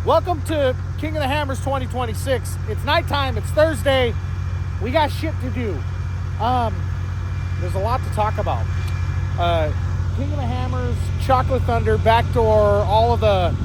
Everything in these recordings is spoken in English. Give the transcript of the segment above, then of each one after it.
Welcome to King of the Hammers 2026. It's nighttime, it's Thursday. We got shit to do. There's a lot to talk about. King of the Hammers, Chocolate Thunder, Backdoor, all of the,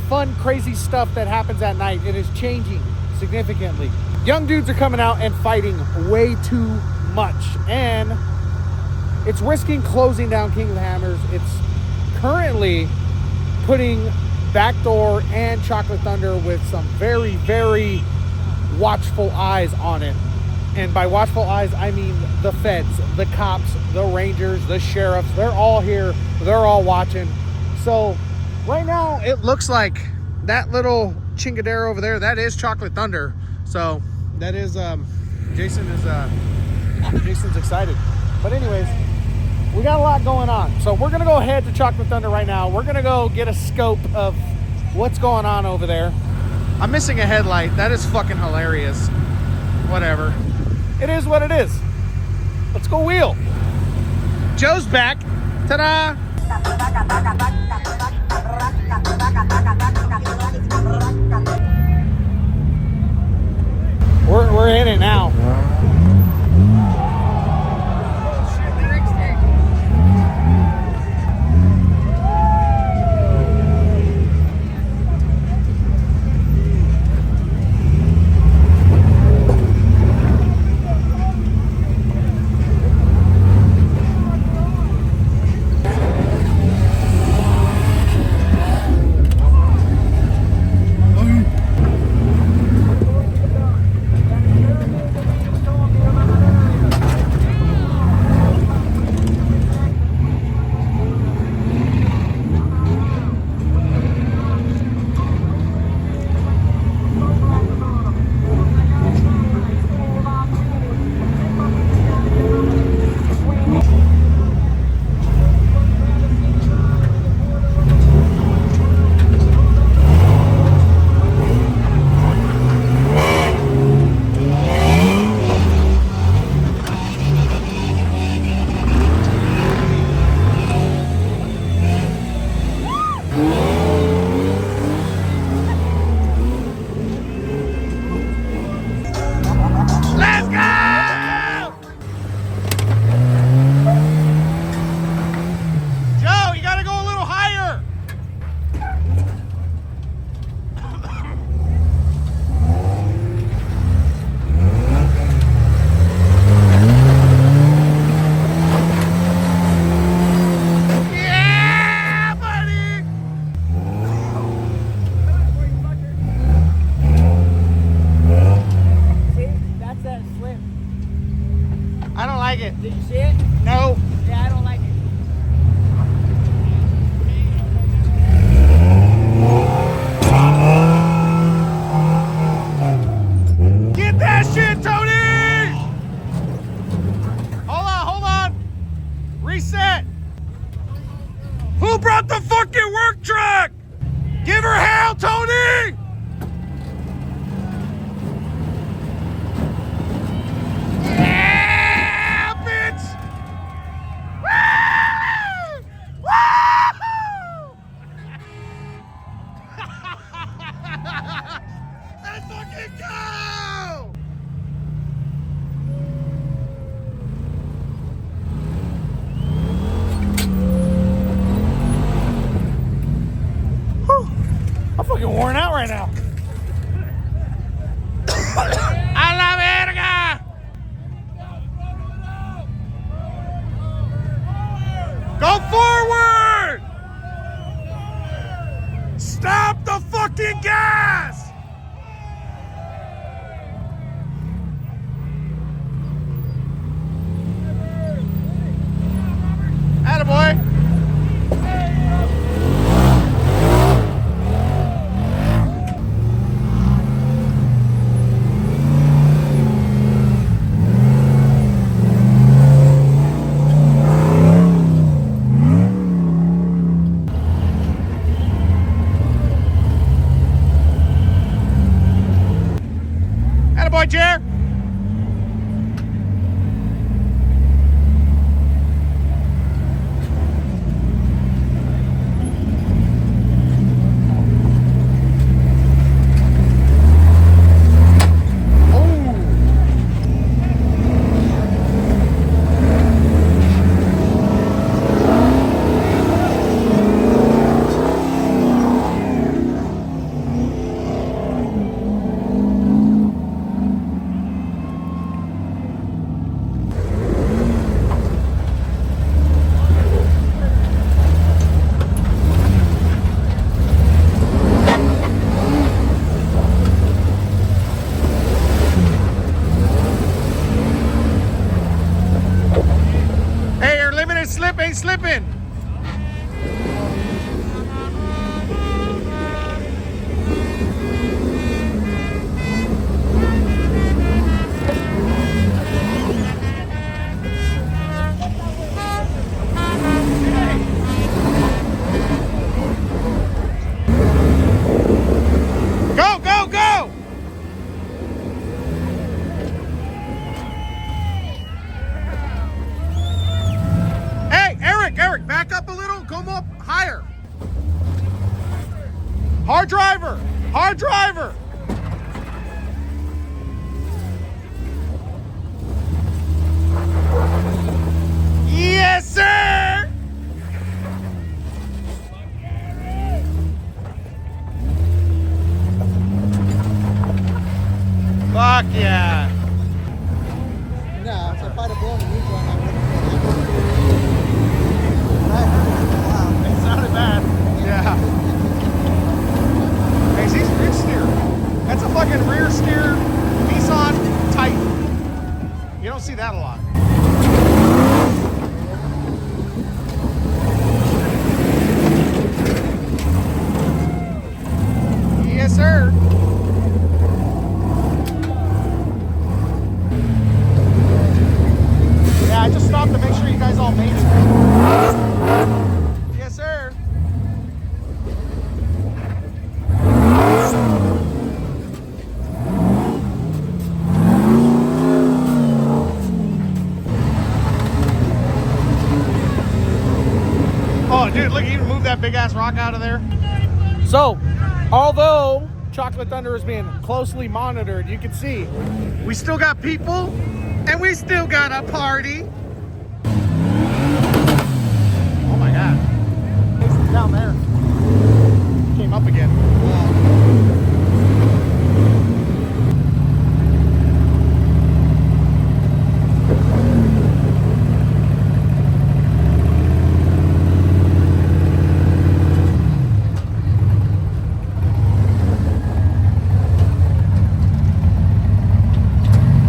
fun, crazy stuff that happens at night. It is changing significantly. Young dudes are coming out and fighting way too much. And it's risking closing down King of the Hammers. It's currently putting Backdoor and Chocolate Thunder with some very, very watchful eyes on it. And by watchful eyes, I mean the feds, the cops, the rangers, the sheriffs. They're all here. They're all watching. So right now, it looks like that little chingadera over there, that is Chocolate Thunder. So that is, Jason's excited. But anyways, we got a lot going on. So we're going to go ahead to Chocolate Thunder right now. We're going to go get a scope of what's going on over there. I'm missing a headlight. That is fucking hilarious. Whatever. It is what it is. Let's go wheel. Joe's back. Ta-da! We're in it now. Did you see it? No. Yeah, I don't like it. Get that shit, Tony! Hold on. Reset. Who brought the fucking work truck? Give her hell, Tony! I'm fucking worn out right now. A la verga! Go forward! Stop the fucking gas! Attaboy! Attaboy, Jer! Hard driver. Hard driver. Yes, sir. Fuck yeah. No, if I'd have blown the neutral on that, It sounded bad. Yeah. Hey, he's rear steer. That's a fucking rear steer Nissan Titan. You don't see that a lot. Yes, sir. Yeah, I just stopped to make sure you guys all made it. Yes, sir. Oh, dude, look, you can move that big ass rock out of there. So, although Chocolate Thunder is being closely monitored, you can see we still got people and we still got a party. Oh my God. It's down there. Came up again.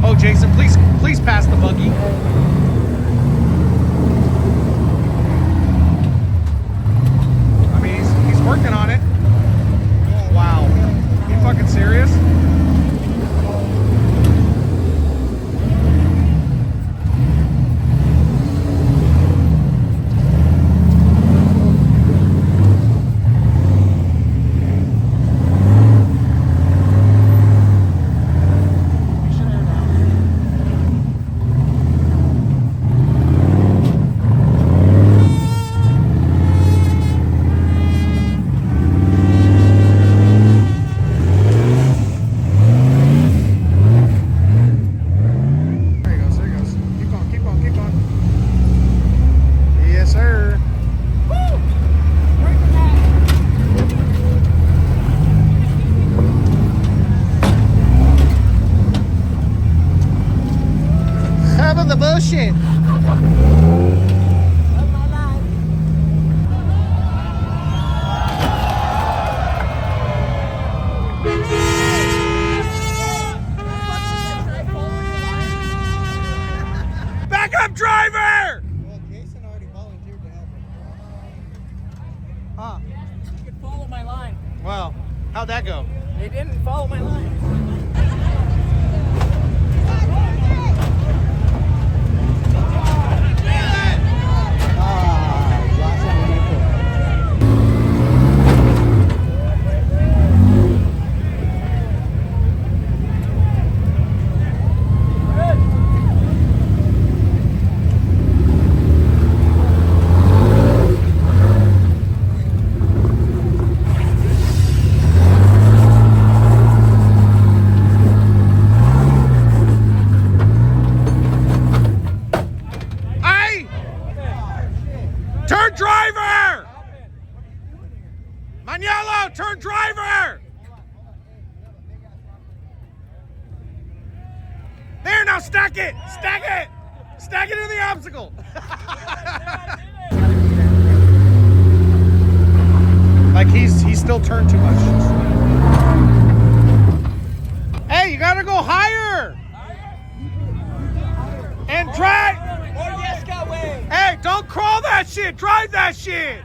Oh, Jason, please pass the buggy. I mean, he's working on it. Wow. You fucking serious? The bullshit. Backup driver! Well, Jason already volunteered to help him. Huh. You could follow my line. Well, how'd that go? They didn't follow my line. Turn driver! Maniello, turn driver! There, now stack it! Stack it! Stack it in the obstacle! Like he's still turned too much. Hey, you gotta go higher! And drive! Or yes, got way. Hey, don't crawl that shit! Drive that shit!